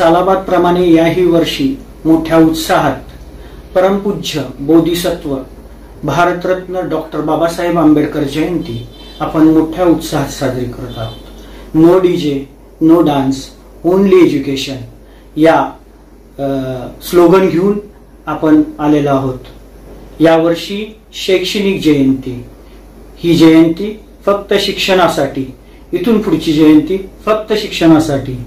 सालाबाद याही वर्षी मोठ्या उत्साहात परमपूज्य बोधिसत्व भारतरत्न डॉक्टर बाबासाहेब आंबेडकर जयंती आपण मोठ्या उत्साहात साजरी करत आहोत। No DJ, no dance, only education या स्लोगन घेऊन आपण आलेलो आहोत। या वर्षी शैक्षणिक जयंती, ही जयंती फक्त शिक्षणासाठी, इथून पुढची जयंती फक्त शिक्षणासाठी।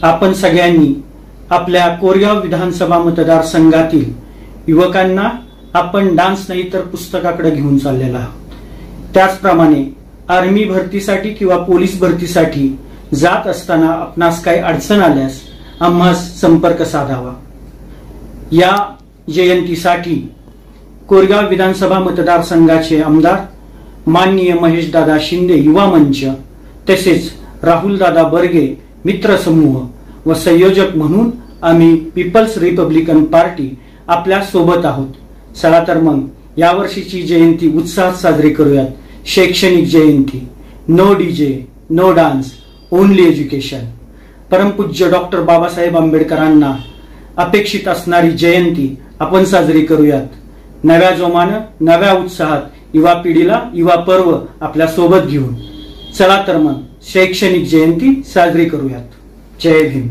आपण सगळ्यांनी आपल्या कोरेगाव विधानसभा मतदारसंघातील युवकांना आपण डान्स नाही तर पुस्तकाकडे घेऊन चाललेला आहोत। त्याचप्रमाणे आर्मी भरतीसाठी किंवा पोलीस भरतीसाठी जात असताना आपणास काही अडचण आल्यास आम्हास संपर्क साधावा। या जयंतीसाठी कोरेगाव विधानसभा मतदारसंघाचे आमदार माननीय महेशदादा शिंदे युवा मंच तसेच राहुलदादा बर्गे मित्र समूह व संयोजक म्हणून आम्ही पीपल्स रिपब्लिकन पार्टी आपल्या सोबत आहोत। चला तर मग यावर्षीची जयंती उत्साहात साजरी करूयात। शैक्षणिक जयंती, no DJ, no dance, only education. परमपूज्य डॉक्टर बाबासाहेब आंबेडकरांना अपेक्षित असणारी जयंती आपण साजरी करूयात। नव्या जोमानं, नव्या उत्साहात युवा पिढीला युवा पर्व आपल्या सोबत घेऊन चला तर मग शैक्षणिक जयंती साजरी करूयात। जय भीम।